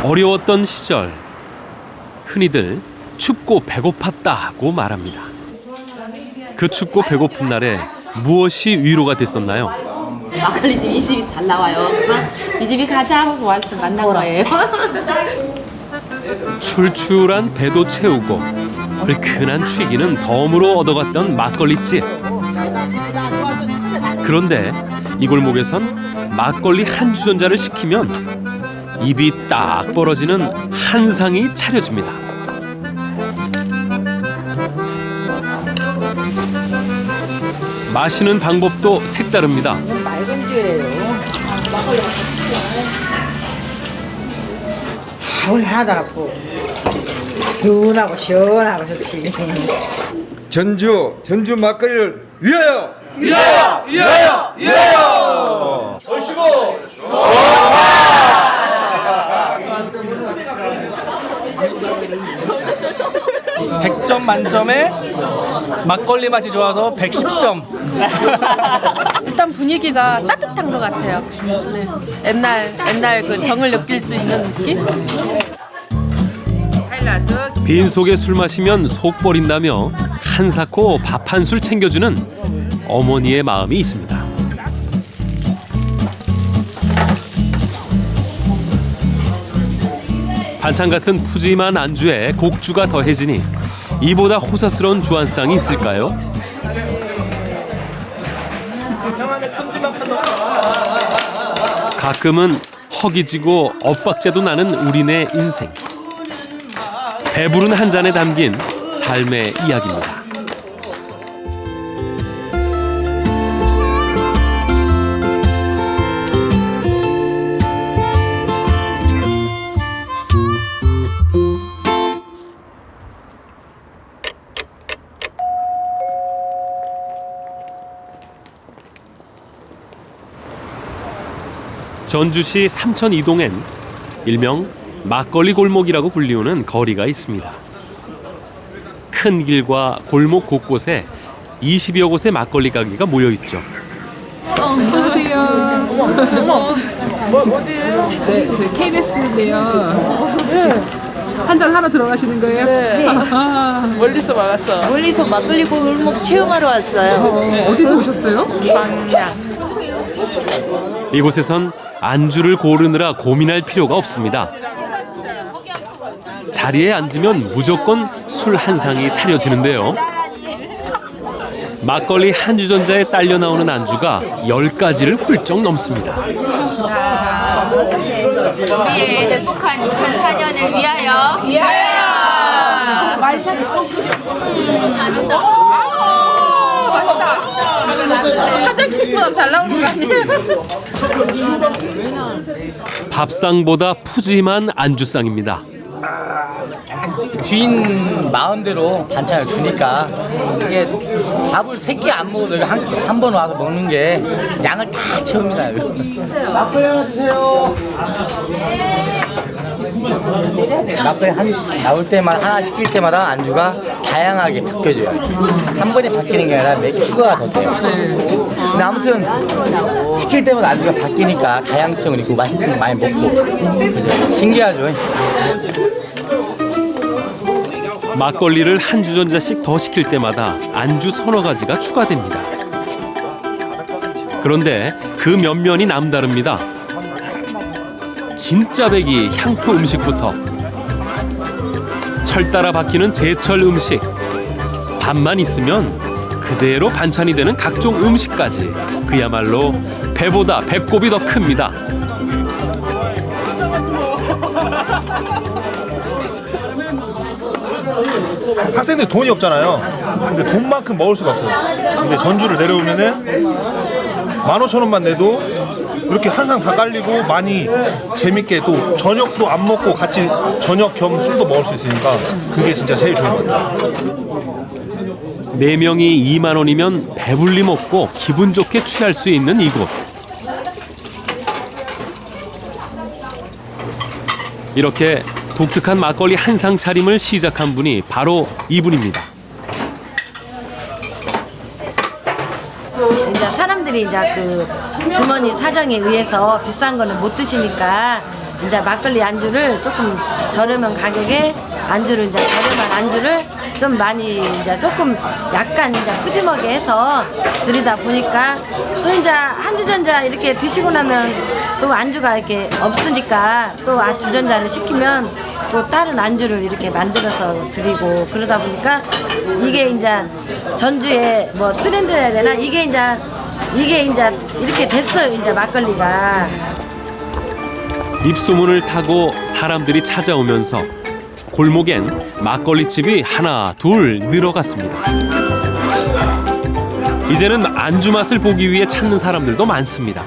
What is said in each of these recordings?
어려웠던 시절, 흔히들 춥고 배고팠다고 말합니다. 그 춥고 배고픈 날에 무엇이 위로가 됐었나요? 막걸리 집 이 집이 잘 나와요. 그래서 이 집이 가자 하고 와서 만난 거예요. 출출한 배도 채우고 얼큰한 취기는 덤으로 얻어갔던 막걸리집. 그런데 이 골목에선 막걸리 한 주전자를 시키면 입이 딱 벌어지는 한상이 차려집니다. 마시는 방법도 색다릅니다. 맑은 쥐예요. 아우 하나도 안 아프고 시원하고 시원하고 좋지. 전주 막걸리를 위하여! 위하여! 위하여! 위하여! 절시고! 100점 만점에 막걸리 맛이 좋아서 110점. 일단 분위기가 따뜻한 것 같아요. 네. 옛날 그 정을 느낄 수 있는 느낌? 빈속에 술 마시면 속 버린다며 한사코 밥 한 술 챙겨주는 어머니의 마음이 있습니다. 반찬 같은 푸짐한 안주에 곡주가 더해지니 이보다 호사스러운 주안상이 있을까요? 가끔은 허기지고 엇박자도 나는 우리네 인생. 배부른 한 잔에 담긴 삶의 이야기입니다. 전주시 삼천 이동엔 일명 막걸리 골목이라고 불리우는 거리가 있습니다. 큰 길과 골목 곳곳에 20여 곳의 막걸리 가게가 모여 있죠. 안녕하세요. 어디예요? 네, 저희 KBS인데요. 한잔 하러 들어가시는 거예요? 네. 멀리서 와갔어. 멀리서 막걸리 골목 체험하러 왔어요. 어디서 오셨어요? 방향. 이곳에선 안주를 고르느라 고민할 필요가 없습니다. 자리에 앉으면 무조건 술 한 상이 차려지는데요. 막걸리 한 주전자에 딸려 나오는 안주가 10가지를 훌쩍 넘습니다. 우리의 행복한 2004년을 위하여. 한 잔씩보다 잘 나오는 거 아니에요? 밥상보다 푸짐한 안주상입니다. 주인 마음대로 반찬을 주니까 이게 밥을 3끼 안 먹어도 한 번 와서 먹는 게 양을 다 채웁니다. 막걸리 하나 주세요. 막걸리 나올 때마다 하나 시킬 때마다 안주가 다양하게 바뀌어져요. 한 번에 바뀌는 게 아니라 몇 개 추가가 더 돼요. 근데 아무튼 시킬 때마다 안주가 바뀌니까 다양성을 있고 맛있는 거 많이 먹고 그죠? 신기하죠. 막걸리를 한 주전자씩 더 시킬 때마다 안주 서너 가지가 추가됩니다. 그런데 그 면면이 남다릅니다. 진짜 배기 향토 음식부터 철 따라 바뀌는 제철 음식, 밥만 있으면 그대로 반찬이 되는 각종 음식까지 그야말로 배보다 배꼽이 더 큽니다. 학생들 돈이 없잖아요. 근데 돈만큼 먹을 수가 없어요. 근데 전주를 내려오면은 15,000원만 내도 이렇게 한 상 다 깔리고 많이 재밌게 또 저녁도 안 먹고 같이 저녁 겸 술도 먹을 수 있으니까 그게 진짜 제일 좋은 것 같아요. 4명이 2만 원이면 배불리 먹고 기분 좋게 취할 수 있는 이곳. 이렇게 독특한 막걸리 한 상 차림을 시작한 분이 바로 이분입니다. 이제 사람들이 이제 그 주머니 사정에 의해서 비싼 거는 못 드시니까 이제 막걸리 안주를 조금 저렴한 가격에 안주를 이제 저렴한 안주를 좀 많이 이제 조금 약간 이제 푸짐하게 해서 드리다 보니까 또 이제 한 주전자 이렇게 드시고 나면 또 안주가 이렇게 없으니까 또 주전자를 시키면 또 다른 안주를 이렇게 만들어서 드리고 그러다 보니까 이게 이제 전주의 뭐 트렌드 해야 되나 이게 이제 이렇게 됐어요 이제 막걸리가. 입소문을 타고 사람들이 찾아오면서 골목엔 막걸리집이 하나 둘 늘어갔습니다. 이제는 안주 맛을 보기 위해 찾는 사람들도 많습니다.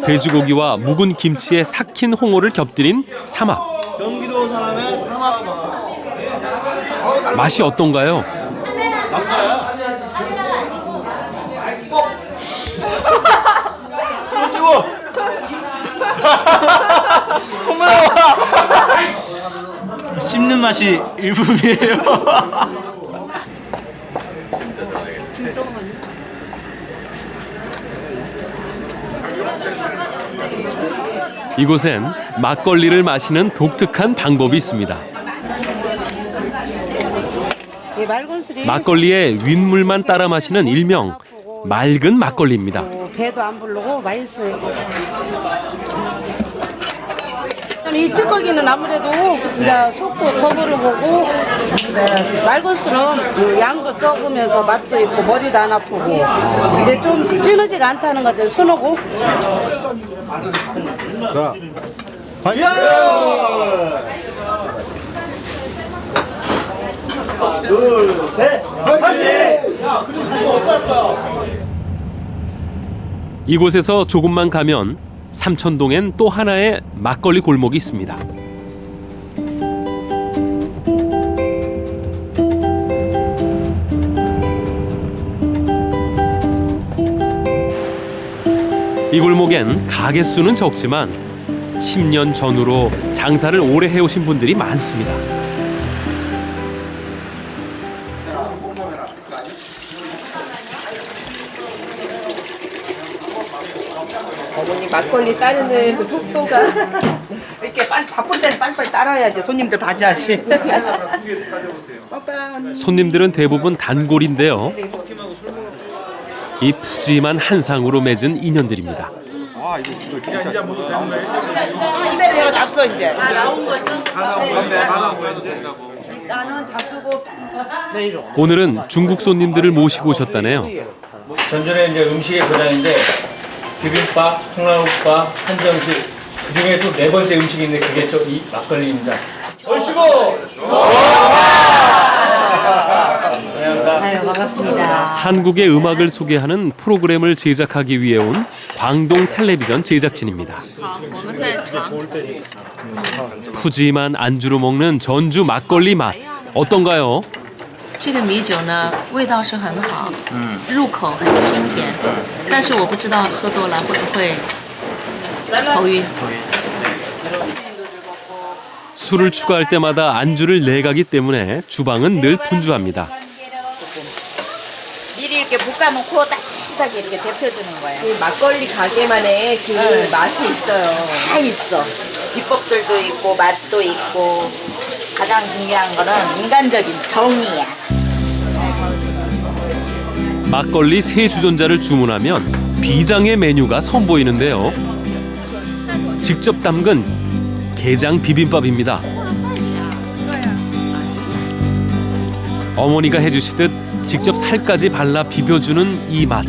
돼지고기와 묵은 김치에 삭힌 홍어를 곁들인 삼합. 경기도 사람의 삼합. 맛이 어떤가요? 찍어. 씹는 맛이 일품이에요. 이곳엔 막걸리를 마시는 독특한 방법이 있습니다. 막걸리에 윗물만 따라 마시는 일명 맑은 막걸리입니다. 배도 안 부르고 맛있어요. 이 찌꺼기는 아무래도 이제 속도 더 부르고 맑은 술은 양도 적으면서 맛도 있고 머리도 안 아프고 근데 좀 찌르지가 않다는 거죠. 순하고. 자, 둘, 셋. 이곳에서 조금만 가면 삼천동엔 또 하나의 막걸리 골목이 있습니다. 이 골목엔 가게 수는 적지만 10년 전후로 장사를 오래 해오신 분들이 많습니다. 어머니 막걸리 따르는 그 속도가 이렇게 바쁠 때는 빨리빨리 따라야지. 손님들 봐줘야지. 손님들은 대부분 단골인데요. 이 푸짐한 한상으로 맺은 인연들입니다. 선배를 잡숴 이제. 다 나온 거죠? 나는 잡수고. 오늘은 중국 손님들을 모시고 오셨다네요. 전전에 이제 음식의 고장인데 비빔밥, 콩나물밥, 한정식 그 중에 또 네 번째 음식이 있는데 그게 또 이 막걸리입니다. 얼씨구. 아유 반갑습니다. 한국의 음악을 소개하는 프로그램을 제작하기 위해 온 광동 텔레비전 제작진입니다. 푸짐한 안주로 먹는 전주 막걸리 맛 어떤가요? 这个米酒呢，味道是很好，入口很清甜，但是我不知道喝多了会不会头晕。 술을 추가할 때마다 안주를 내가기 때문에 주방은 늘 분주합니다. 미리 이렇게 볶아놓고 따뜻하게 이렇게 데펴주는 거예요. 그 막걸리 가게만의 그 맛이 있어요. 다 있어. 비법들도 있고 맛도 있고 가장 중요한 거는 인간적인 정이야. 막걸리 3주전자를 주문하면 비장의 메뉴가 선보이는데요. 직접 담근 게장 비빔밥입니다. 어머니가 해주시듯 직접 살까지 발라 비벼주는 이 맛.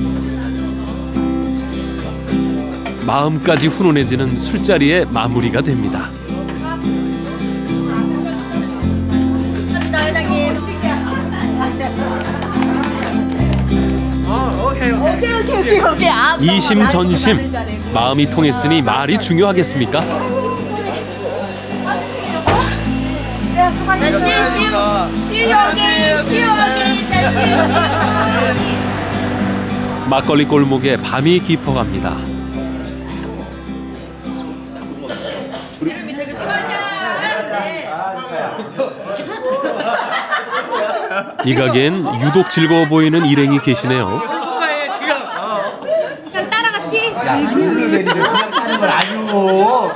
마음까지 훈훈해지는 술자리의 마무리가 됩니다. 오케이. 이심전심. 마음이 통했으니 말이 중요하겠습니까? 막걸리 골목에 밤이 깊어갑니다. 이 가게엔 유독 즐거워 보이는 일행이 계시네요. 그냥 따라갔지? 되지? 블루베리를 그냥 따는 건 아니고.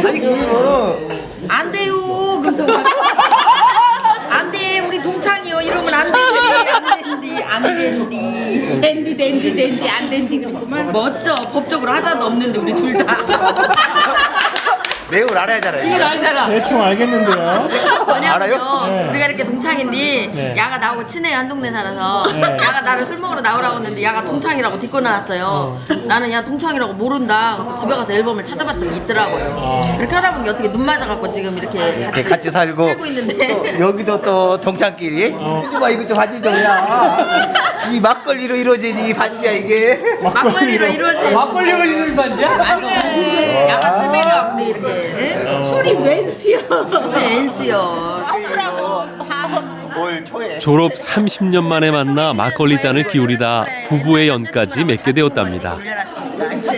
아니 그거는 안 돼요. 안 돼. 우리 동창이요. 이러면 안 된디. 안 된디. 댄디 안 댄디 그랬구만. 멋져. 법적으로 하자도 없는데 우리 둘 다. 매우 알아야잖아요. 이건 알잖아. 대충 알겠는데요. 뭐냐면요. 알아요? 네. 우리가 이렇게 동창인데 네. 야가 나하고 친해요. 한 동네 살아서. 네. 야가 나를 술 먹으러 나오라고 했는데 야가 동창이라고 딛고 나왔어요. 나는 야 동창이라고 모른다. 그래서 집에 가서 앨범을 찾아봤더니 있더라고요. 그렇게 하다 보니 어떻게 눈 맞아갖고 지금 이렇게 같이 살고 있는데. 여기도 또 동창끼리 이거 좀 반지 좀야 이 막걸리로 이루어진 이 반지야 이게 막걸리로 이루어진 막걸리로 이루어진 반지야? 맞아. 야가 술 먹여갖고 근데 이렇게 응? 술이 웬수야. 술이 앤수요. 올 초에 졸업 30년 만에 만나 막걸리 잔을 기울이다 부부의 연까지 맺게 되었답니다. 올려놨으니까 이제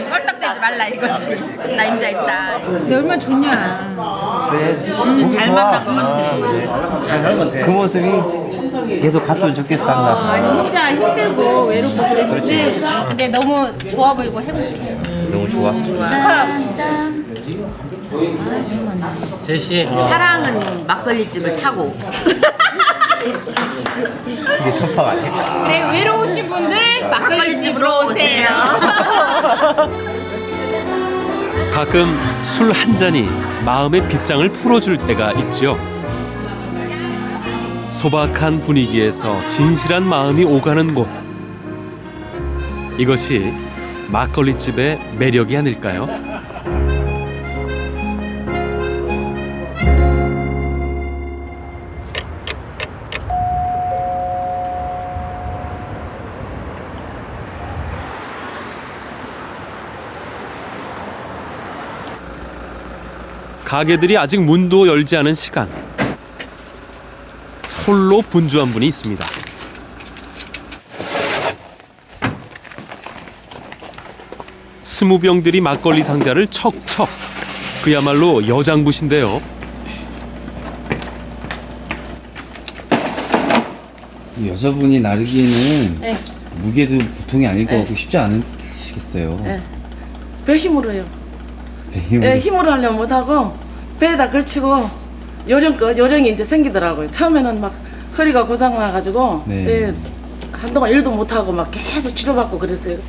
껄떡대지 말라 이거지. 나 임자 있다. 근데 얼마나 좋냐. 그래 잘 만난 것 같아. 그 모습이 계속 갔으면 좋겠어 항상. 아니 혼자 힘들고 외롭고 그랬는데 근데 너무 좋아 보이고 행복해. 너무 좋아. 축하하고. 제시 사랑은 막걸리집을 타고. 이게 천파가 아닐까. 그래 외로우신 분들 막걸리집으로 오세요. 가끔 술 한 잔이 마음의 빗장을 풀어줄 때가 있죠. 소박한 분위기에서 진실한 마음이 오가는 곳. 이것이 막걸리집의 매력이 아닐까요? 가게들이 아직 문도 열지 않은 시간. 홀로 분주한 분이 있습니다. 스무 병들이 막걸리 상자를 척척. 그야말로 여장부신데요. 여자분이 나르기에는 무게도 보통이 아닐 것 같고 쉽지 않으시겠어요. 배 힘으로 해요. 예, 힘으로 하려면 못하고 배에다 걸치고 요령이 이제 생기더라고요. 처음에는 막 허리가 고장 나가지고 예, 한동안 일도 못하고 막 계속 치료받고 그랬어요.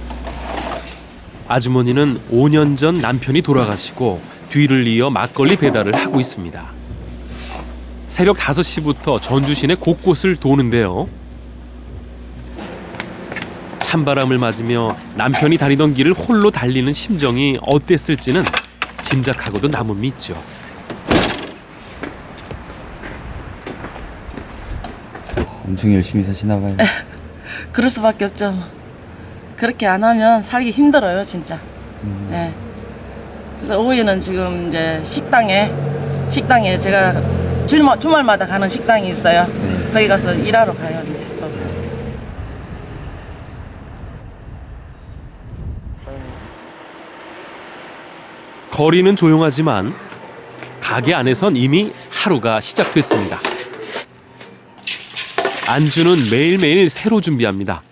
아주머니는 5년 전 남편이 돌아가시고 뒤를 이어 막걸리 배달을 하고 있습니다. 새벽 5시부터 전주 시내 곳곳을 도는데요. 찬바람을 맞으며 남편이 다니던 길을 홀로 달리는 심정이 어땠을지는 짐작하고도 남음이 있죠. 엄청 열심히 사시나 봐요. 그럴 수밖에 없죠. 그렇게 안 하면 살기 힘들어요, 진짜. 네. 그래서 오후에는 지금 이제 식당에 제가 주말마다 가는 식당이 있어요. 거기 가서 일하러 가요, 이제 또. 거리는 조용하지만 가게 안에선 이미 하루가 시작됐습니다. 안주는 매일매일 새로 준비합니다.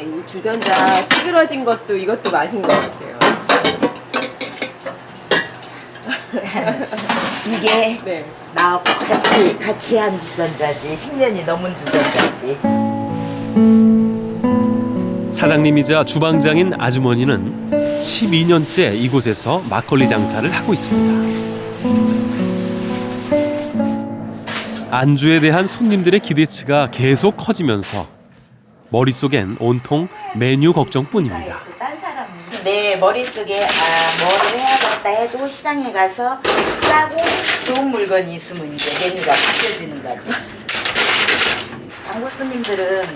이 주전자 찌그러진 것도 이것도 맛인 것 같아요. 이게 네. 나하고 같이 한 주전자지. 10년이 넘은 주전자지. 사장님이자 주방장인 아주머니는 12년째 이곳에서 막걸리 장사를 하고 있습니다. 안주에 대한 손님들의 기대치가 계속 커지면서 머릿속엔 온통 메뉴 걱정뿐입니다. 내 머릿속에 뭐를 해야겠다 해도 시장에 가서 싸고 좋은 물건이 있으면 이제 메뉴가 바뀌어지는 거지. 단골 손님들은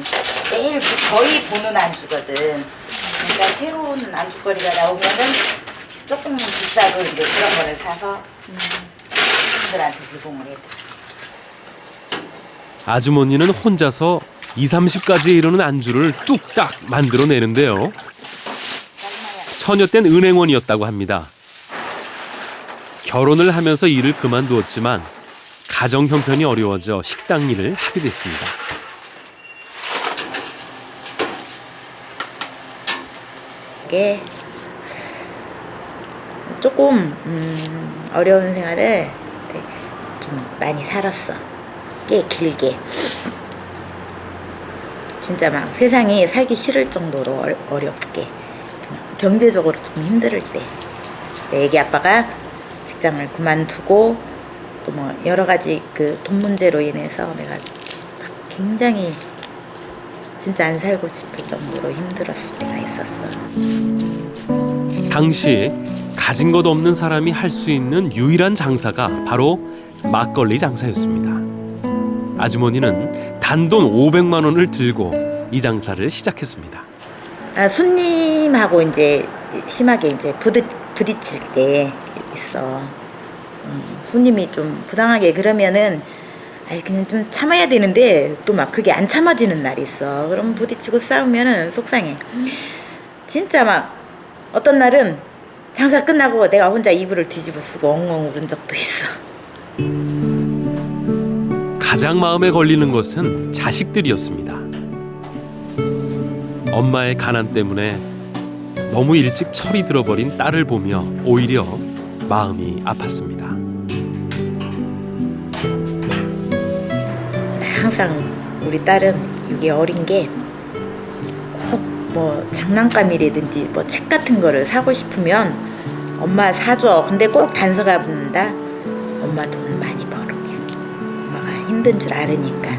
매일 거의 보는 안주거든. 그러니까 새로운 안주거리가 나오면은 조금 비싸도 이제 그런 거를 사서 손님들한테 제공을 해. 아주머니는 혼자서 20~30가지에 이르는 안주를 뚝딱 만들어내는데요. 처녀 땐 은행원이었다고 합니다. 결혼을 하면서 일을 그만두었지만 가정 형편이 어려워져 식당 일을 하게 됐습니다. 이게 조금 어려운 생활을 좀 많이 살았어. 꽤 길게. 진짜 막 세상이 살기 싫을 정도로 어렵게 경제적으로 좀 힘들 때 애기 아빠가 직장을 그만두고 또 뭐 여러 가지 그 돈 문제로 인해서 내가 막 굉장히 진짜 안 살고 싶을 정도로 힘들었을 때가 있었어. 당시 가진 것 없는 사람이 할 수 있는 유일한 장사가 바로 막걸리 장사였습니다. 아주머니는 단돈 500만 원을 들고 이 장사를 시작했습니다. 손님하고 이제 심하게 이제 부딪힐 때 있어. 손님이 좀 부당하게 그러면은 그냥 좀 참아야 되는데 또 막 그게 안 참아지는 날이 있어. 그럼 부딪히고 싸우면은 속상해. 진짜 막 어떤 날은 장사 끝나고 내가 혼자 이불을 뒤집어 쓰고 엉엉 울은 적도 있어. 가장 마음에 걸리는 것은 자식들이었습니다. 엄마의 가난 때문에 너무 일찍 철이 들어버린 딸을 보며 오히려 마음이 아팠습니다. 항상 우리 딸은 이게 어린 게 꼭 뭐 장난감이라든지 뭐 책 같은 거를 사고 싶으면 엄마 사줘. 근데 꼭 단서가 붙는다. 엄마 돈 많이 벌으면. 엄마가 힘든 줄 알으니까.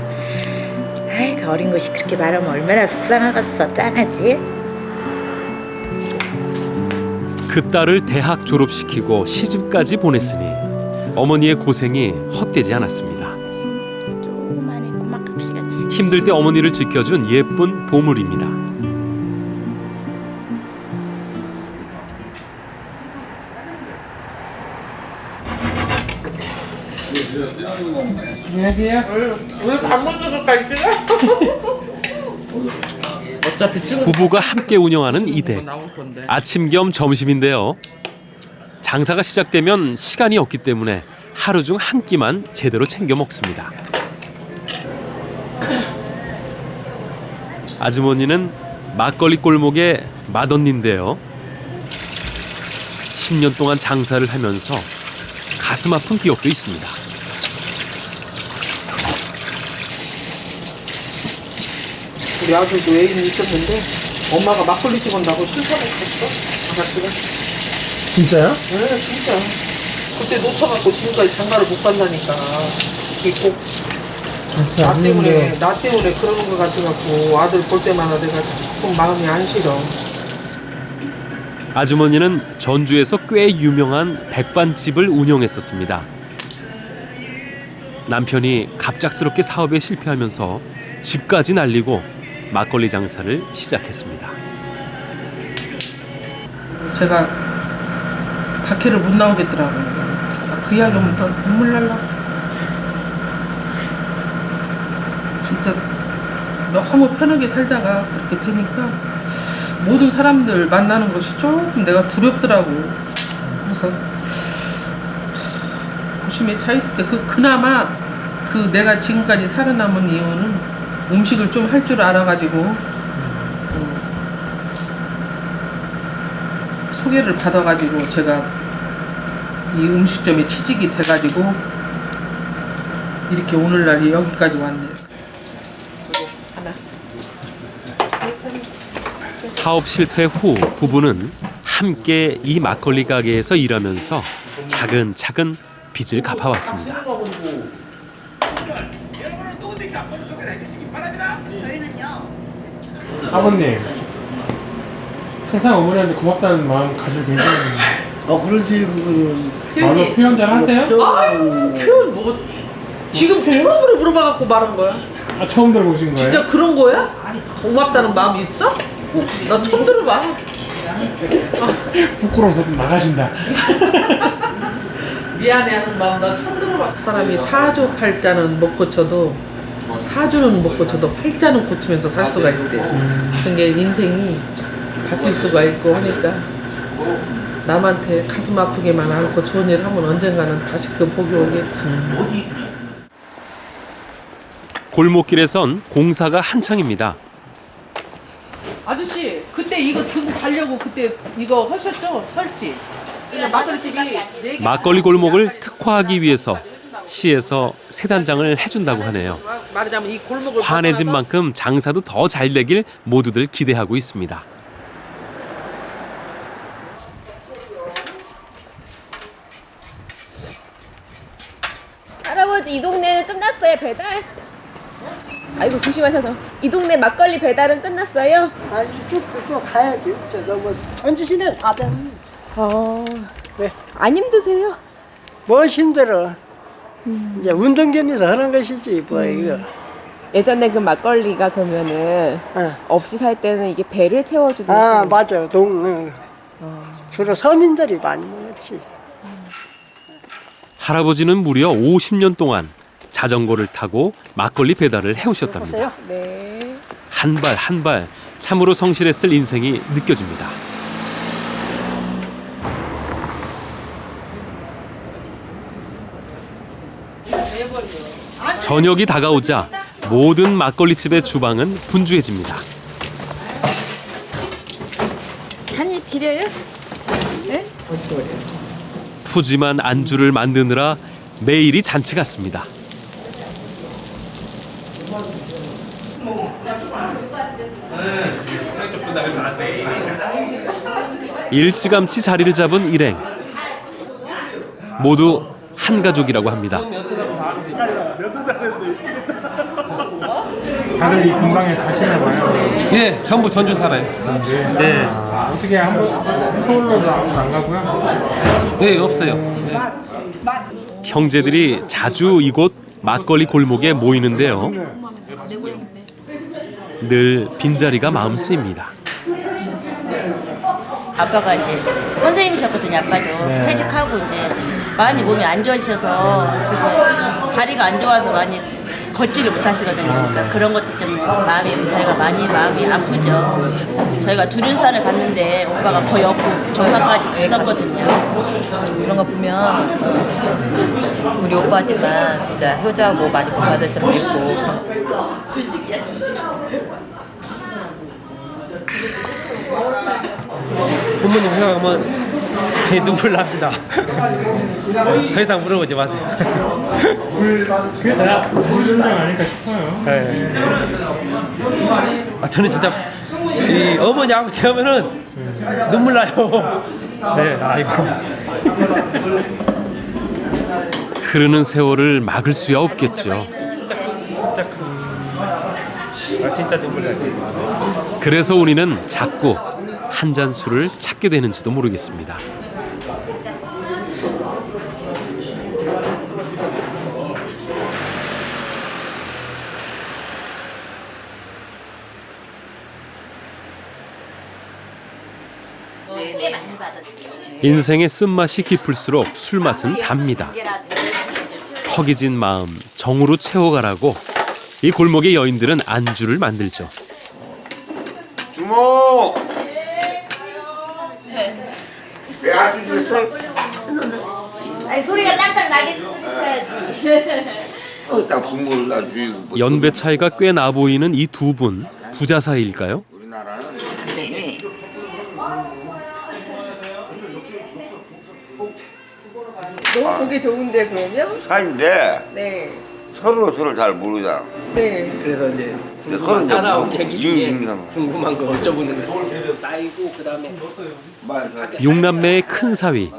그 어린 것이 그렇게 말하면 얼마나 속상하겠어. 짠하지? 그 딸을 대학 졸업시키고 시집까지 보냈으니 어머니의 고생이 헛되지 않았습니다. 조그만해 꼬막값이 같이. 힘들 때 어머니를 지켜준 예쁜 보물입니다. 안녕하세요. 왜 밥 먹는 것까지 찍어? 어차피 찍은 부부가 함께 운영하는 이 댁. 나올 건데. 아침 겸 점심인데요. 장사가 시작되면 시간이 없기 때문에 하루 중 한 끼만 제대로 챙겨 먹습니다. 아주머니는 막걸리 골목의 맏언니인데요. 10년 동안 장사를 하면서 가슴 아픈 기억도 있습니다. 우리 아들도 애인이 있었는데 엄마가 막걸리 찍은다고 실패했어. 아가씨가. 진짜요? 네, 진짜. 그때 놓쳐갖고 지금까지 장가를 못 간다니까. 이게 꼭 나 때문에 그러는 것 같아갖고 아들 볼 때마다 내가 조금 마음이 안 싫어. 아주머니는 전주에서 꽤 유명한 백반집을 운영했었습니다. 남편이 갑작스럽게 사업에 실패하면서 집까지 날리고 막걸리 장사를 시작했습니다. 제가 밖에를 못 나오겠더라고요. 그 이야기하면 또 눈물 날라. 진짜 너무 편하게 살다가 그렇게 되니까 모든 사람들 만나는 것이 조금 내가 두렵더라고. 그래서 고심에 차 있을 때 그나마 내가 지금까지 살아남은 이유는 음식을 좀 할 줄 알아가지고 소개를 받아가지고 제가 이 음식점에 취직이 돼가지고 이렇게 오늘날 여기까지 왔네요. 사업 실패 후 부부는 함께 이 막걸리 가게에서 일하면서 차근차근 빚을 갚아왔습니다. 아버님, 항상 어머니한테 고맙다는 마음 가지고 계시는데. 그러지 그거는. 말로 표현 잘 하세요? 표현 뭐 지금 처음으로 물어봐갖고 말한 거야. 처음 들어보신 거예요? 진짜 그런 거야? 고맙다는 마음이 있어? 나 처음 들어봐. 부끄러워서 나가신다. 미안해하는 마음 나 처음 들어봐. 사람이 사주 팔자는 못 고쳐도 사주는 못 고쳐도 팔자는 고치면서 살 수가 있대. 그게 인생이 바뀔 수가 있고 하니까 남한테 가슴 아프게만 않고 좋은 일 하면 언젠가는 다시 그 복이 오겠지. 골목길에선 공사가 한창입니다. 아저씨, 그때 이거 등 가려고 그때 이거 하셨죠? 설치. 막걸리집이 막걸리 골목을 특화하기 위해서 시에서 새 단장을 해준다고 하네요. 말하자면 이 골목을 환해진 만큼 장사도 더 잘 되길 모두들 기대하고 있습니다. 할아버지 이 동네는 끝났어요 배달? 아이고 조심하셔서 이 동네 막걸리 배달은 끝났어요? 아 이쪽 가야지. 저 넘어서 전주시는 아들. 네. 안 힘드세요? 뭐 힘들어. 이제 운동 겸해서 하는 것이지 뭐 이거. 예전에 그 막걸리가 그러면은 없이 살 때는 이게 배를 채워주던. 아 맞아. 주로 서민들이 많이 먹었지. 할아버지는 무려 50년 동안 자전거를 타고 막걸리 배달을 해오셨답니다. 네. 한 발 한 발 참으로 성실했을 인생이 느껴집니다. 저녁이 다가오자 모든 막걸리집의 주방은 분주해집니다. 한입 드려요? 네? 푸짐한 안주를 만드느라 매일이 잔치 같습니다. 일찌감치 자리를 잡은 일행. 모두 한 가족이라고 합니다. 다들 이 근방에 사시나 봐요. 예, 전부 전주 살아요. 네. 어떻게 한번 서울로도 아무도 안 가고요? 네, 없어요. 네. 형제들이 자주 이곳 막걸리 골목에 모이는데요. 늘 빈자리가 마음 쓰입니다. 아빠가 이제 선생님이셨거든요. 아빠도 퇴직하고 이제 많이 몸이 안 좋으셔서 지금 다리가 안 좋아서 많이 걷지를 못하시거든요. 그러니까 그런 것들 때문에 저희가 많이 마음이 아프죠. 저희가 두륜산을 갔는데 오빠가 거의 없고 정상까지 갔었거든요. 이런 거 보면 우리 오빠지만 진짜 효자하고 많이 본받을 점도 있고. 주식이야 주식. 부모님 생각하면 배 눈물 납니다. 더 이상 물어보지 마세요. 그게 다 자신감정 아닐까 싶어요. 네. 아, 저는 진짜 이 어머니 아버지 하면은 눈물 나요. 네, 아이고. 흐르는 세월을 막을 수야 없겠죠. 진짜 눈물 나요. 그래서 우리는 자꾸 한 잔 술을 찾게 되는지도 모르겠습니다. 인생의 쓴맛이 깊을수록 술맛은 답니다. 허기진 마음 정으로 채워가라고 이 골목의 여인들은 안주를 만들죠. 주모! 왜 아주 됐어? 아니 소리가 딱딱 나게 쓰셔야지. 딱 부모를 놔주고. 연배 차이가 꽤 나 보이는 이 두 분 부자 사이일까요? 네. 너무 보기 좋은데 그러면? 사이인데 네. 서로를 잘 모르잖아. 네. 그래서 이제 서로 이제 따라온 뭐 얘기 중에 인상. 궁금한 거 여쭤보는 쌓이고 그다음에 육남매의 큰 사위.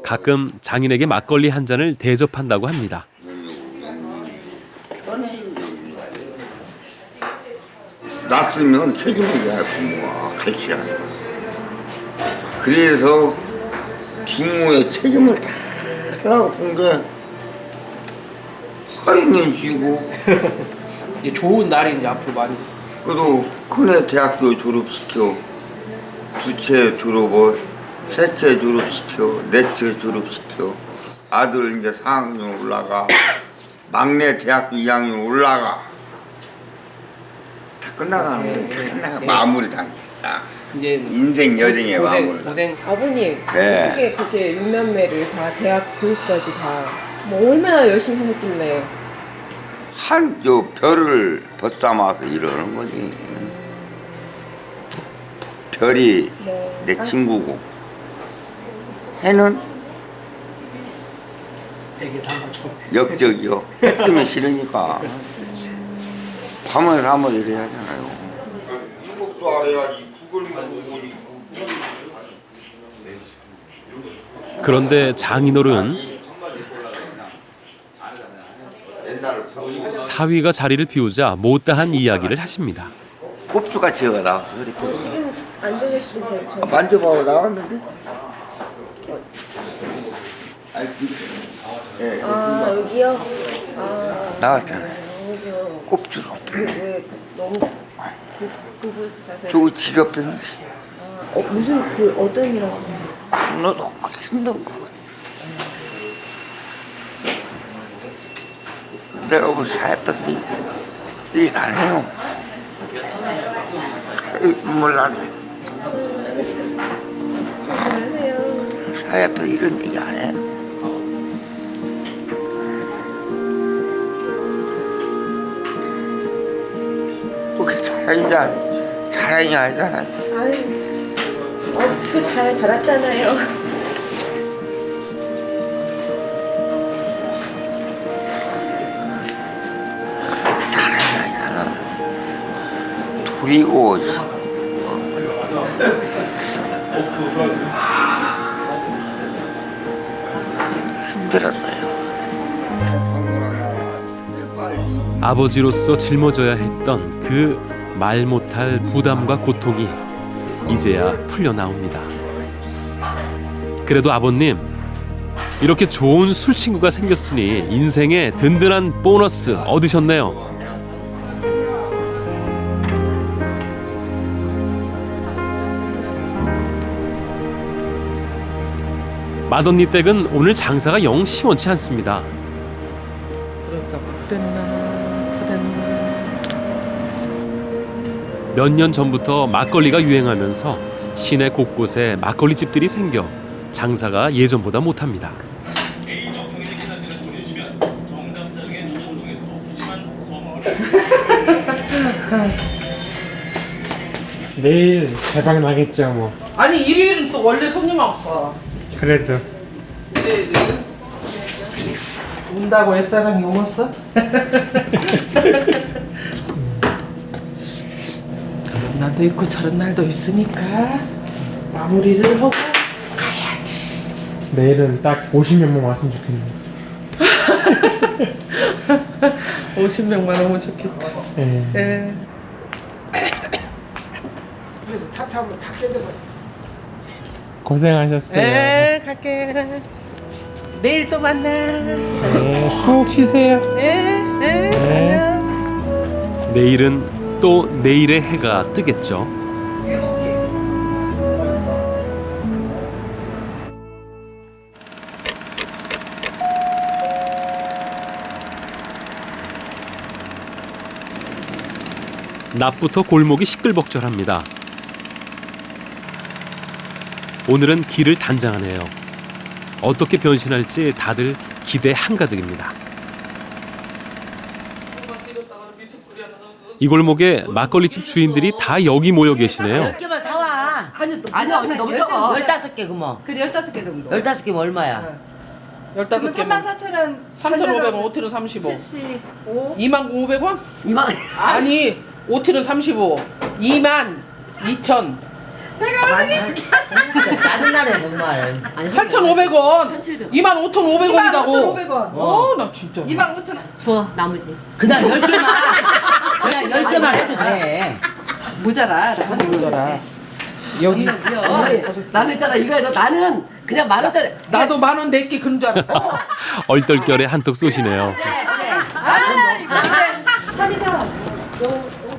가끔 장인에게 막걸리 한 잔을 대접한다고 합니다. 났으면 책임을 져야 부모가 같이 하는 거야. 그래서 부모의 책임을 다 하라고 본 게 할인은 쉬고 이제 좋은 날이 이제 앞으로 많이. 그래도 큰애 대학교 졸업시켜, 둘째 졸업을, 셋째 졸업시켜, 넷째 졸업시켜, 아들 이제 4학년 올라가, 막내 대학교 2학년 올라가. 다 끝나가는 거야. 다 끝나가 마무리 단계야. 이제 인생 여정에 마음을. 고생. 아버님 네. 어떻게 그렇게 육남매를 다 대학 교육까지 다 뭐 얼마나 열심히 하셨길래? 저 별을 벗삼아서 이러는 거지. 별이 네. 내 친구고 해는 역적이요. 해 뜨면 싫으니까 밤을 한번 이래야 하잖아요. 이것도 알아야지. 그걸 모르고. 그런데 장인어른 사위가 자리를 비우자 못다한 이야기를 하십니다. 꼽수가 지어가 나왔어. 지금 앉아 계실 때 저 만져봐도 나왔는데? 아 여기요? 아 나왔잖아요. 여기요. 꼽수로. 왜 너무 구부 자세? 저거 지가 변지. 무슨 그 어떤 일 하시는 거예요? 공로도 막 힘든 거. 내가 오늘 사했다서 일 안 해요. 눈물 나네. 사했다 이런 얘기 안 해. 그게 자랑이 아니잖아. 아유, 그거 잘 자랐잖아요. 둘이고 힘들었어요. 아버지로서 짊어져야 했던 그 말 못할 부담과 고통이 이제야 풀려나옵니다. 그래도 아버님, 이렇게 좋은 술 친구가 생겼으니 인생에 든든한 보너스 얻으셨네요. 맏언니 댁은 오늘 장사가 영 시원치 않습니다. 그러니까 그랬나. 몇 년 전부터 막걸리가 유행하면서 시내 곳곳에 막걸리 집들이 생겨 장사가 예전보다 못합니다. 내일 대박 나겠죠 뭐. 아니 일요일은 또 원래 손님 없어. 그래도 일요일은 운다고 옛사람이 울었어? 그런 날도 있고 저런 날도 있으니까 마무리를 하고 가야지. 내일은 딱 50명만 왔으면 좋겠네요. 50명만 오면 좋겠다. 예. 예. 그래서 탑하면 다 깨져버려. 고생하셨어요. 예, 갈게. 내일 또 만나. 네, 푹 쉬세요. 예, 예, 네. 안녕. 내일은 또 내일의 해가 뜨겠죠. 낮부터 골목이 시끌벅적합니다. 오늘은 길을 단장하네요. 어떻게 변신할지 다들 기대 한가득입니다. 이 골목에 막걸리집 주인들이 다 여기 모여 계시네요. 10개만 사와. 아니 언니 너무 적어. 15개 그뭐. 그래 15개 정도. 15개면 얼마야? 15개면 34,000원. 3,500원, 5트는 35. 75. 29,500원? 2만. 아니, 5트는 35. 22,000. 내가 진짜 짜증나네 정말. 8,500원. 25,500원이라고. 25,500원. 나 진짜. 25,000원. 줘 나머지. 그냥 10개만. 그냥 10개만 해도 돼. 모자라. 모자라. 여기 나는 있잖아 이거에서 나는 그냥 10,000원짜리. 나도 10,000원 낼게 그런 줄 알았어. 얼떨결에 한턱 쏘시네요.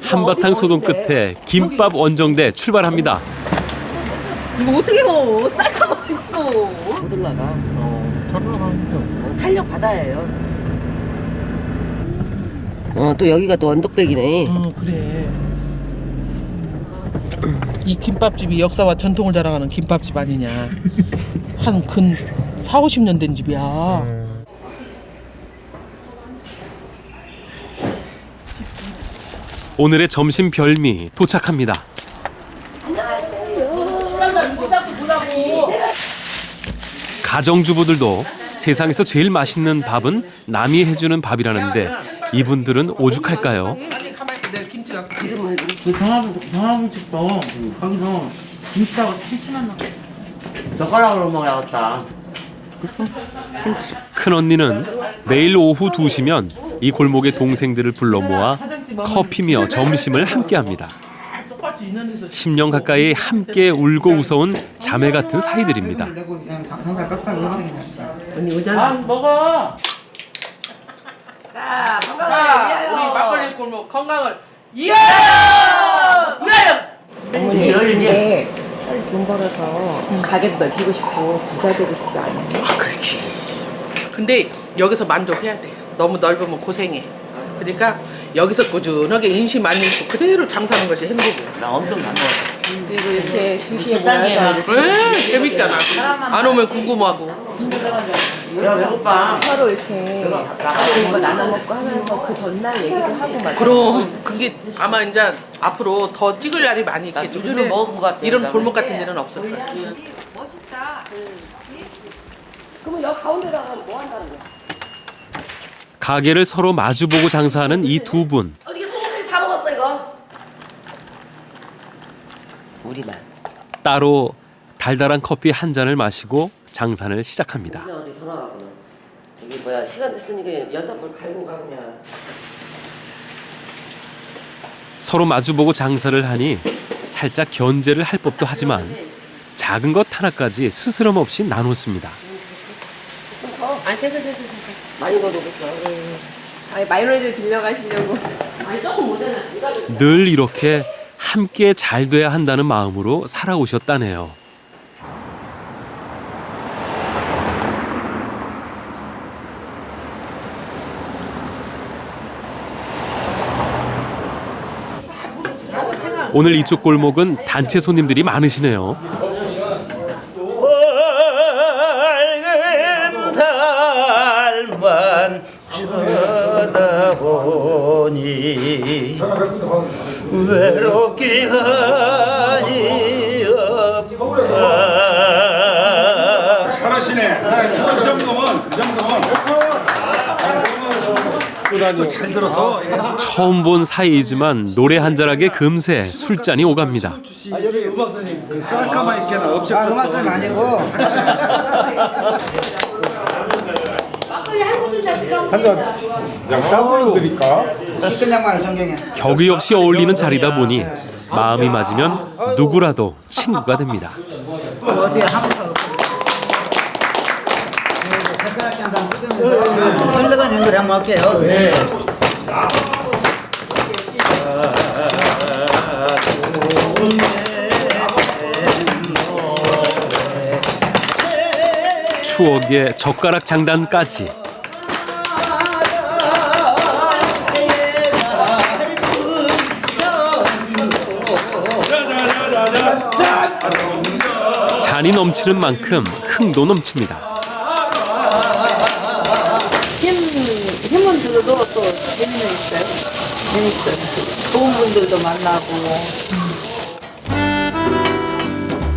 한바탕 소동 끝에 김밥 원정대 출발합니다. 이거 어떻게 뭐 쌀가고 있어. 못 올라가. 저리로 가면 탄력 바다예요. 또 여기가 또 언덕백이네. 그래. 이 김밥집이 역사와 전통을 자랑하는 김밥집 아니냐. 한 근 4, 50년 된 집이야. 오늘의 점심 별미 도착합니다. 가정주부들도 세상에서 제일 맛있는 밥은 남이 해주는 밥이라는데 이분들은 오죽할까요? 경화분식도 거기도 김치하고 참치만 넣어. 젓가락으로 먹어야겠다. 큰언니는 매일 오후 2시면 이 골목의 동생들을 불러 모아 커피며 점심을 함께합니다. 10년 가까이 함께 울고 웃어온 자매 같은 사이들입니다. 언니 오잖아. 먹어. 자, 자, 우리 막걸리 골목 건강을 이어요. 어머니 이제 빨리 돈 벌어서 가게도 넓히고 싶고 부자 되고 싶지 않아요? 아, 그렇지. 근데 여기서 만족해야 돼. 너무 넓으면 고생해. 그러니까 여기서 꾸준하게 인심 안 잃고 그대로 장사하는 것이 행복이야. 나 엄청 많이 먹었어. 그리고 이렇게 2시에 네, 재밌잖아. 안 오면 궁금하고. 야, 배고파. 서로 이렇게 맛있는 거 나눠 먹고 하면서 그 전날 얘기도 하고 막. 그럼 그게 아마 이제 앞으로 더 찍을 날이 많이 있겠죠. 위주로 먹은 것 같아. 이런 골목 같은 데는 없을 거야. 멋있다. 그러면 여기 가운데다가 뭐 한다는 거야? 가게를 서로 마주보고 장사하는 이 두 분. 어떻게 소고기를 다 먹었어 이거? 우리만. 따로 달달한 커피 한 잔을 마시고 장사를 시작합니다. 어디 전화가고 저기 뭐야 시간 됐으니까 연탄불 갈고 가 그냥. 서로 마주보고 장사를 하니 살짝 견제를 할 법도 하지만 작은 것 하나까지 스스럼 없이 나눴습니다. 안 떼서 많이 거두겠어. 아니 마요네즈 빌려가시려고. 아니 조금 모자라. 늘 이렇게 함께 잘 돼야 한다는 마음으로 살아오셨다네요. 오늘 이쪽 골목은 단체 손님들이 많으시네요. 밝은 달만 쳐다보니 외롭게 하니 없다. 잘하시네. 그 정도면 또 잘 들어서 처음 본 사이이지만 노래 한 자락에 금세 술잔이 오갑니다. 여기 음악 선생님 그 쌀까마 있게나 없죠. 음악 선생님 아니고 그냥 따블로 드릴까? 끝냥만 정경해. 격이 없이 어울리는 자리다 보니 마음이 맞으면 누구라도 친구가 됩니다. 어디 한번 흘러가는 연결 한번 할게요. 네. 추억의 젓가락 장단까지. 잔이 넘치는 만큼 흥도 넘칩니다. 힘은 들어도 또 재미는 있어요. 재밌어요. 좋은 분들도 만나고.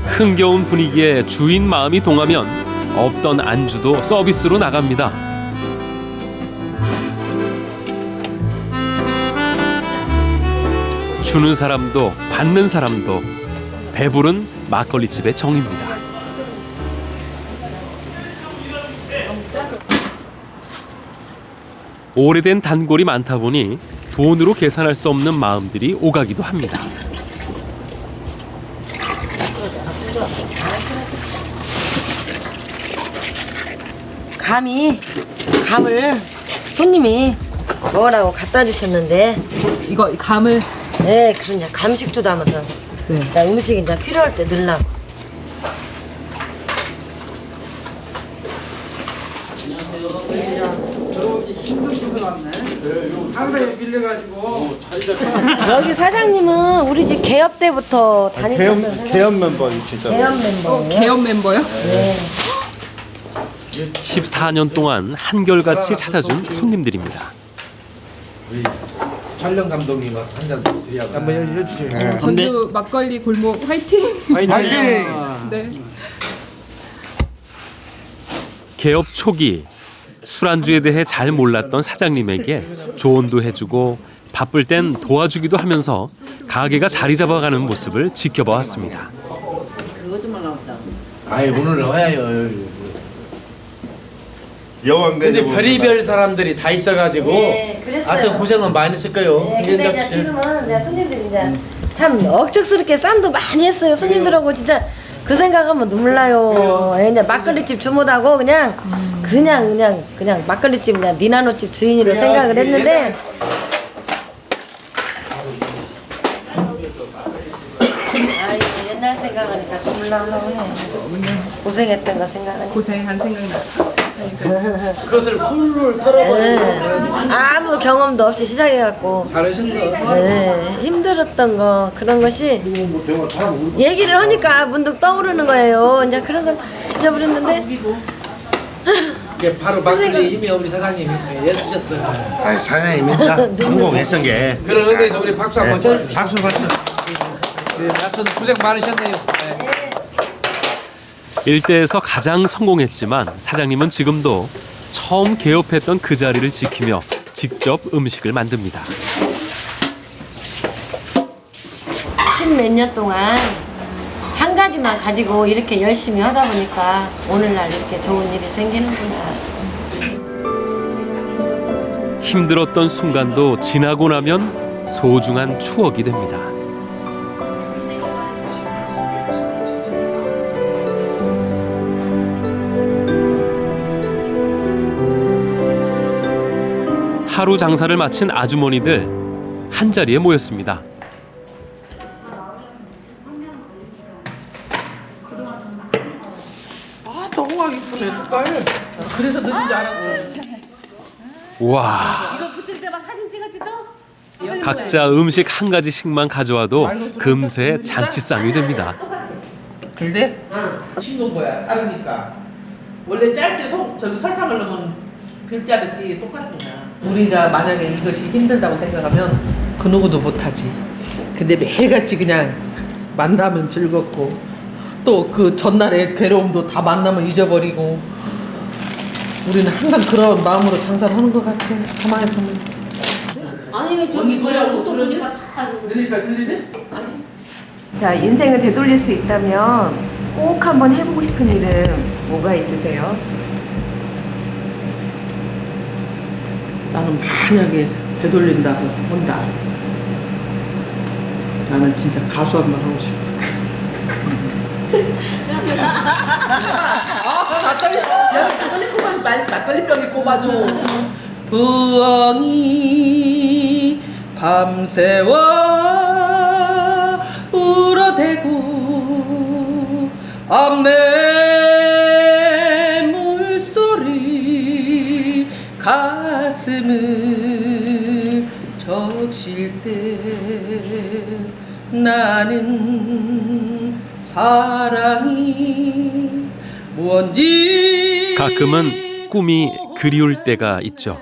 흥겨운 분위기에 주인 마음이 동하면 없던 안주도 서비스로 나갑니다. 주는 사람도 받는 사람도 배부른 막걸리집의 정입니다. 오래된 단골이 많다 보니 돈으로 계산할 수 없는 마음들이 오가기도 합니다. 감을 손님이 먹으라고 갖다 주셨는데 이거 감을 네, 그래서 이제 감식도 담아서 나 음식 이제 필요할 때 넣으려고. 상당히 빌려가지고 여기 사장님은 우리 집 개업 때부터 다니셨던 사장님. 개연 멤버 진짜. 개업 멤버. 개업 멤버요? 네. 14년 동안 한결같이 찾아준 손님들입니다. 촬영 감독님 한잔 드리고 한번 해주세요. 전주 막걸리 골목 화이팅! 네. 개업 초기 술안주에 대해 잘 몰랐던 사장님에게 조언도 해주고 바쁠 땐 도와주기도 하면서 가게가 자리 잡아가는 모습을 지켜봐왔습니다. 아이 오늘 넣어야요. 여왕대. 근데 별의별 사람들이 다 있어가지고 네, 그랬어요. 하여튼 고생은 많이 했을 거예요. 네, 근데 이제 지금은 이제 손님들이 이제 참 억척스럽게 쌈도 많이 했어요. 손님들하고 진짜 그 생각하면 눈물 나요. 이제 막걸리집 주무다고 그냥 막걸리집 그냥 니나노집 주인으로 생각을 했는데 아이고 옛날 생각하니까 눈물 나려고 해. 고생했던 거 생각하니까. 고생한 생각나. 그것을 훌훌 털어버리고 네. 아무 경험도 없이 시작해갖고 잘하셨어. 네, 힘들었던 거 그런 것이 얘기를 하니까 문득 떠오르는 거예요. 이제 그런 건 다 잊어버렸는데 이게 바로 막걸리 힘이 우리 사장님이 애쓰셨어요. 아, 사장님이 성공했던 게. 그런 의미에서 우리 박수 한번 쳐주십시오. 박수 박수. 네, 하여튼 고생 많으셨네요. 네. 일대에서 가장 성공했지만 사장님은 지금도 처음 개업했던 그 자리를 지키며 직접 음식을 만듭니다. 10몇 년 동안 한 가지만 가지고 이렇게 열심히 하다 보니까 오늘날 이렇게 좋은 일이 생기는구나. 힘들었던 순간도 지나고 나면 소중한 추억이 됩니다. 하루 장사를 마친 아주머니들 한자리에 모였습니다. 아 너무 이쁘네 색깔. 그래서 늦은 줄 알았어. 와, 이거 붙일 때 막 사진 찍었지 또? 각자 음식 한 가지씩만 가져와도 금세 잔치상이 됩니다. 근데 싱거운 거야 다르니까. 원래 짤 때 저기 설탕을 넣으면 글자 듣기 똑같은 거야. 우리가 만약에 이것이 힘들다고 생각하면 그 누구도 못하지. 근데 매일같이 그냥 만나면 즐겁고 또 그 전날의 괴로움도 다 만나면 잊어버리고 우리는 항상 그런 마음으로 장사를 하는 것 같아. 가만히 보면. 아니 저기 뭐야 또 보니까 다 그러니까 들리네? 자, 인생을 되돌릴 수 있다면 꼭 한번 해보고 싶은 일은 뭐가 있으세요? 나는 만약에 되돌린다고 한다. 나는 진짜 가수 한 번 하고 싶어. 막걸리병이 꼽아줘. 부엉이 밤새워 울어대고 암내 물소리 가슴을 적실 때 나는 사랑이 뭔지 가끔은 꿈이 그리울 때가 있죠.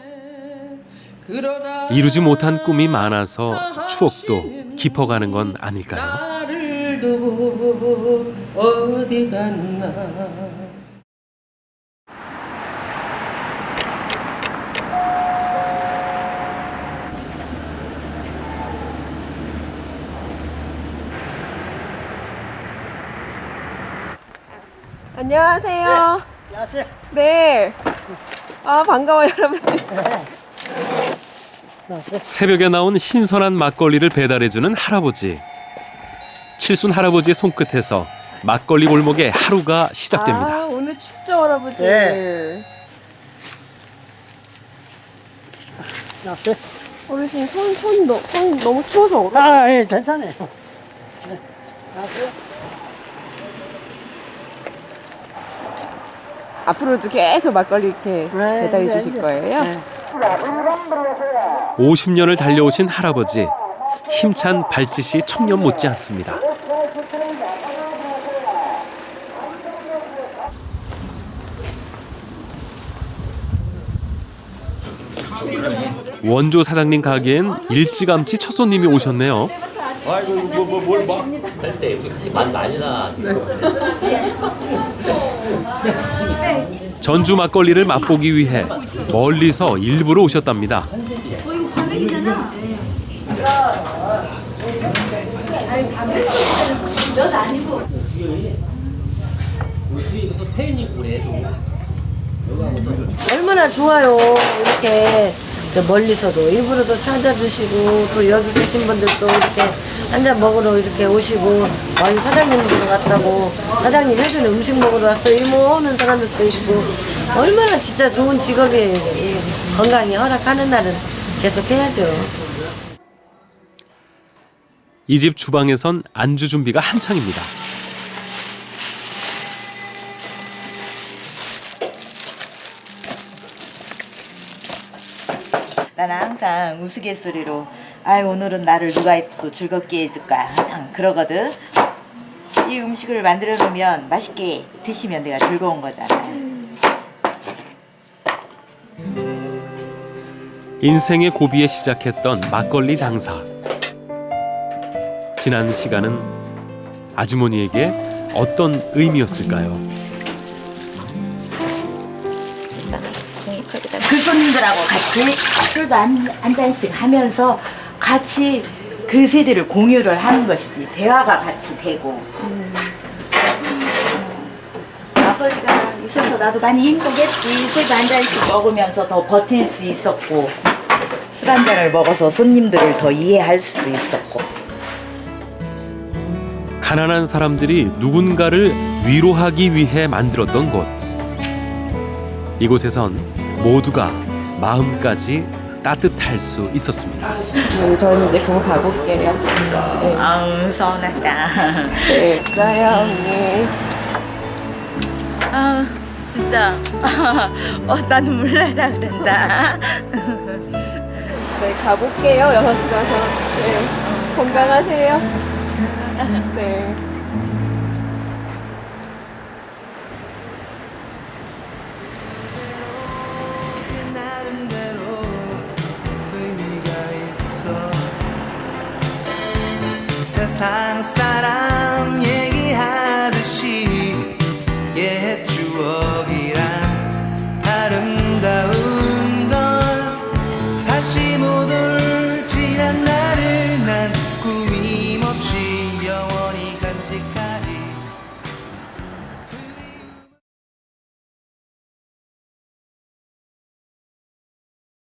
이루지 못한 꿈이 많아서 추억도 깊어가는 건 아닐까요? 나를 두고 어디 갔나. 안녕하세요. 안녕하세요. 네. 아 반가워요 할아버지. 새벽에 나온 신선한 막걸리를 배달해주는 할아버지. 칠순 할아버지의 손끝에서 막걸리 골목의 하루가 시작됩니다. 아 오늘 춥죠 할아버지. 네. 안녕하세요. 어르신 손 너무 추워서 얼어. 아, 예, 괜찮아요. 네. 안녕하세요. 앞으로도 계속 막걸리 이렇게 배달해 주실 거예요? 네. (50년을) 달려오신 할아버지, 힘찬 발짓이 청년 못지 않습니다. 원조 사장님 가게엔 일찌감치 첫 손님이 오셨네요. 아이고 뭘 봐? 할때 맛 많이 나. 전주 막걸리를 맛보기 위해 멀리서 일부러 오셨답니다. 이거 과메기잖아. 몇 아니고. 얼마나 좋아요. 이렇게 저 멀리서도 일부러도 찾아주시고 또 여기 계신 분들도 이렇게 한잔 먹으러 이렇게 오시고 많이 사장님들 같다고 사장님 해주는 음식 먹으러 왔어 이모 오는 사람들도 있고 얼마나 진짜 좋은 직업이에요. 건강이 허락하는 날은 계속 해야죠. 이 집 주방에선 안주 준비가 한창입니다. 나는 항상 우스갯소리로 아유 오늘은 나를 누가 또 즐겁게 해줄까 항상 그러거든. 이 음식을 만들어 놓으면 맛있게 드시면 내가 즐거운 거잖아. 인생의 고비에 시작했던 막걸리 장사. 지난 시간은 아주머니에게 어떤 의미였을까요? 그 손님들하고 같이 술도 한 잔씩 하면서 같이 그 세대를 공유를 하는 것이지 대화가 같이 되고 막걸리가 있어서 나도 많이 행복했지. 술도 한 잔씩 먹으면서 더 버틸 수 있었고 술 한 잔을 먹어서 손님들을 더 이해할 수도 있었고 가난한 사람들이 누군가를 위로하기 위해 만들었던 곳. 이곳에선 모두가 마음까지 따뜻할 수 있었습니다. 저는 이제 그거 가볼게요. 네. 아우 서운하다. 네, 있어요 언니. 아 진짜 나는 몰라라 그런다. 네, 가볼게요. 6시 가서. 네, 건강하세요. 네. 세상 사람